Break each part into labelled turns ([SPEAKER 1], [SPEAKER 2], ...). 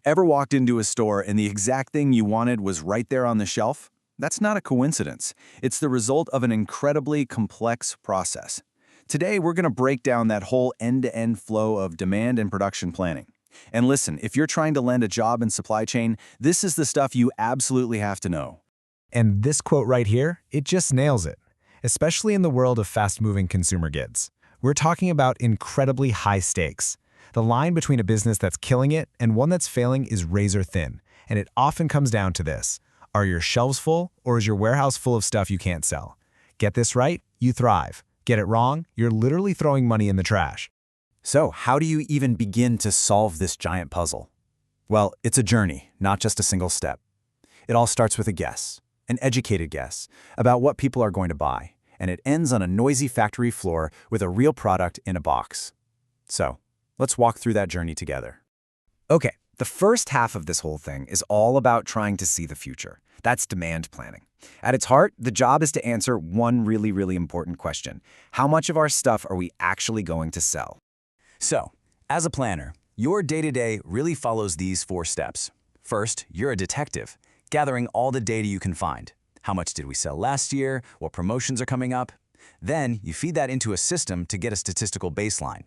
[SPEAKER 1] Ever walked into a store and the exact thing you wanted was right there on the shelf? That's not a coincidence. It's the result of an incredibly complex process. Today, we're going to break down that whole end-to-end flow of demand and production planning. And listen, if you're trying to land a job in supply chain, this is the stuff you absolutely have to know.
[SPEAKER 2] And this quote right here, it just nails it, especially in the world of fast-moving consumer goods. We're talking about incredibly high stakes. The line between a business that's killing it and one that's failing is razor thin, and it often comes down to this. Are your shelves full, or is your warehouse full of stuff you can't sell? Get this right, you thrive. Get it wrong, you're literally throwing money in the trash.
[SPEAKER 1] So, how do you even begin to solve this giant puzzle? Well, it's a journey, not just a single step. It all starts with a guess, an educated guess, about what people are going to buy, and it ends on a noisy factory floor with a real product in a box. So, let's walk through that journey together.
[SPEAKER 3] Okay, the first half of this whole thing is all about trying to see the future. That's demand planning. At its heart, the job is to answer one really important question. How much of our stuff are we actually going to sell?
[SPEAKER 1] So, as a planner, your day-to-day really follows these 4 steps. First, you're a detective, gathering all the data you can find. How much did we sell last year? What promotions are coming up? Then, you feed that into a system to get a statistical baseline.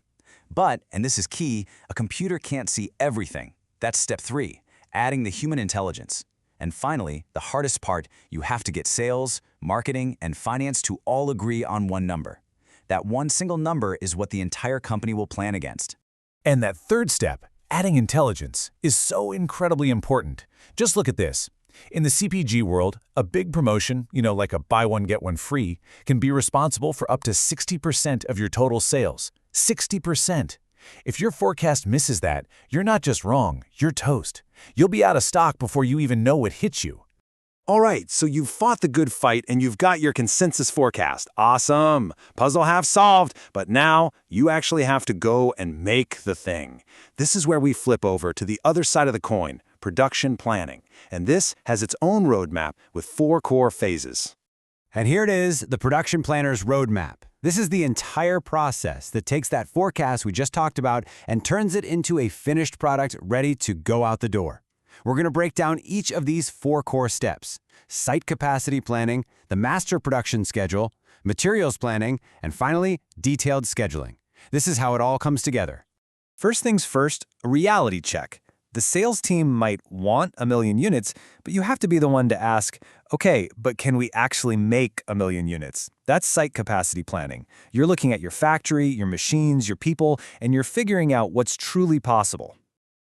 [SPEAKER 1] But, and this is key, a computer can't see everything. That's step 3, adding the human intelligence. And finally, the hardest part, you have to get sales, marketing, and finance to all agree on one number. That one single number is what the entire company will plan against.
[SPEAKER 4] And that third step, adding intelligence, is so incredibly important. Just look at this. In the CPG world, a big promotion, like a buy one get one free, can be responsible for up to 60% of your total sales. 60%. If your forecast misses that, you're not just wrong, you're toast. You'll be out of stock before you even know it hits you.
[SPEAKER 5] All right, so you've fought the good fight and you've got your consensus forecast. Awesome! Puzzle half solved, but now you actually have to go and make the thing. This is where we flip over to the other side of the coin, production planning. And this has its own roadmap with 4 core phases.
[SPEAKER 6] And here it is, the production planner's roadmap. This is the entire process that takes that forecast we just talked about and turns it into a finished product ready to go out the door. We're going to break down each of these 4 core steps: site capacity planning, the master production schedule, materials planning, and finally, detailed scheduling. This is how it all comes together.
[SPEAKER 2] First things first, a reality check. The sales team might want 1 million units, but you have to be the one to ask, okay, but can we actually make 1 million units? That's site capacity planning. You're looking at your factory, your machines, your people, and you're figuring out what's truly possible.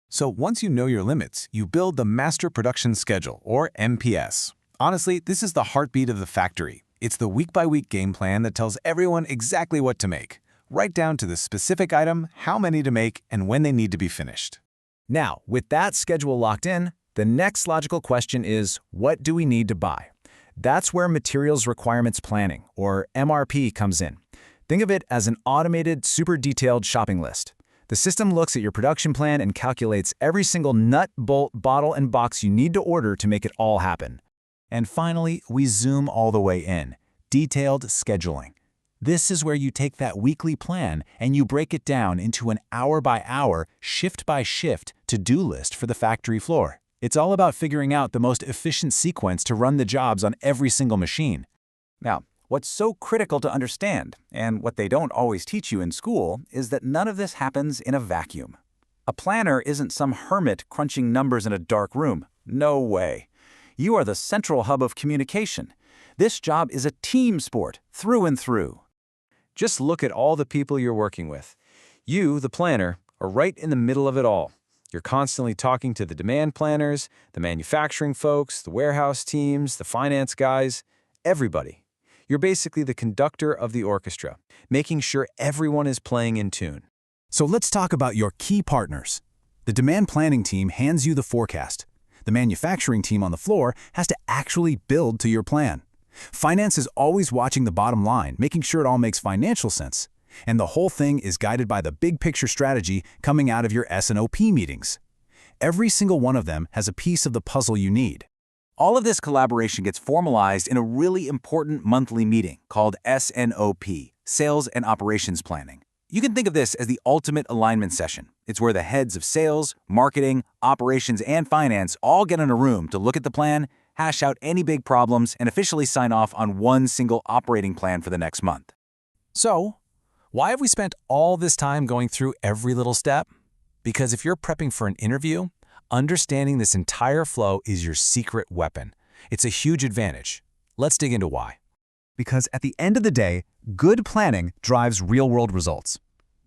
[SPEAKER 4] So once you know your limits, you build the Master Production Schedule, or MPS. Honestly, this is the heartbeat of the factory. It's the week-by-week game plan that tells everyone exactly what to make, right down to the specific item, how many to make, and when they need to be finished.
[SPEAKER 2] Now, with that schedule locked in, the next logical question is, what do we need to buy? That's where Materials Requirements Planning, or MRP, comes in. Think of it as an automated, super detailed shopping list. The system looks at your production plan and calculates every single nut, bolt, bottle, and box you need to order to make it all happen. And finally, we zoom all the way in. Detailed scheduling. This is where you take that weekly plan and you break it down into an hour-by-hour, shift-by-shift to-do list for the factory floor. It's all about figuring out the most efficient sequence to run the jobs on every single machine.
[SPEAKER 3] Now, what's so critical to understand, and what they don't always teach you in school, is that none of this happens in a vacuum. A planner isn't some hermit crunching numbers in a dark room. No way. You are the central hub of communication. This job is a team sport, through and through.
[SPEAKER 2] Just look at all the people you're working with. You, the planner, are right in the middle of it all. You're constantly talking to the demand planners, the manufacturing folks, the warehouse teams, the finance guys, everybody. You're basically the conductor of the orchestra, making sure everyone is playing in tune.
[SPEAKER 4] So let's talk about your key partners. The demand planning team hands you the forecast. The manufacturing team on the floor has to actually build to your plan. Finance is always watching the bottom line, making sure it all makes financial sense. And the whole thing is guided by the big picture strategy coming out of your S&OP meetings. Every single one of them has a piece of the puzzle you need.
[SPEAKER 3] All of this collaboration gets formalized in a really important monthly meeting called S&OP, Sales and Operations Planning. You can think of this as the ultimate alignment session. It's where the heads of sales, marketing, operations, and finance all get in a room to look at the plan, hash out any big problems, and officially sign off on one single operating plan for the next month.
[SPEAKER 2] So, why have we spent all this time going through every little step? Because if you're prepping for an interview, understanding this entire flow is your secret weapon. It's a huge advantage. Let's dig into why.
[SPEAKER 4] Because at the end of the day, good planning drives real-world results.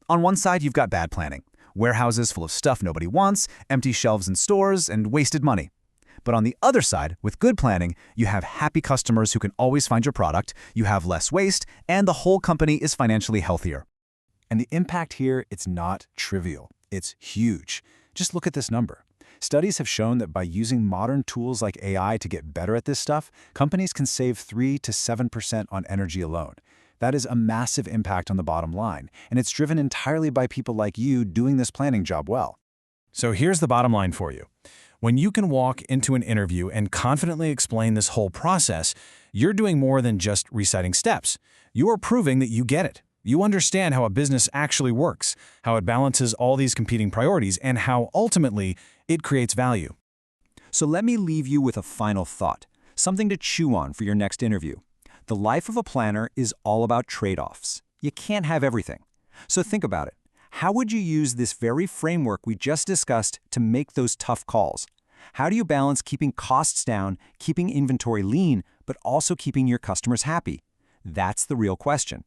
[SPEAKER 4] On one side, you've got bad planning. Warehouses full of stuff nobody wants, empty shelves in stores, and wasted money. But on the other side, with good planning, you have happy customers who can always find your product, you have less waste, and the whole company is financially healthier.
[SPEAKER 5] And the impact here, it's not trivial. It's huge. Just look at this number. Studies have shown that by using modern tools like AI to get better at this stuff, companies can save 3 to 7% on energy alone. That is a massive impact on the bottom line, and it's driven entirely by people like you doing this planning job well.
[SPEAKER 7] So here's the bottom line for you. When you can walk into an interview and confidently explain this whole process, you're doing more than just reciting steps. You are proving that you get it. You understand how a business actually works, how it balances all these competing priorities, and how, ultimately, it creates value.
[SPEAKER 8] So let me leave you with a final thought, something to chew on for your next interview. The life of a planner is all about trade-offs. You can't have everything. So think about it. How would you use this very framework we just discussed to make those tough calls? How do you balance keeping costs down, keeping inventory lean, but also keeping your customers happy? That's the real question.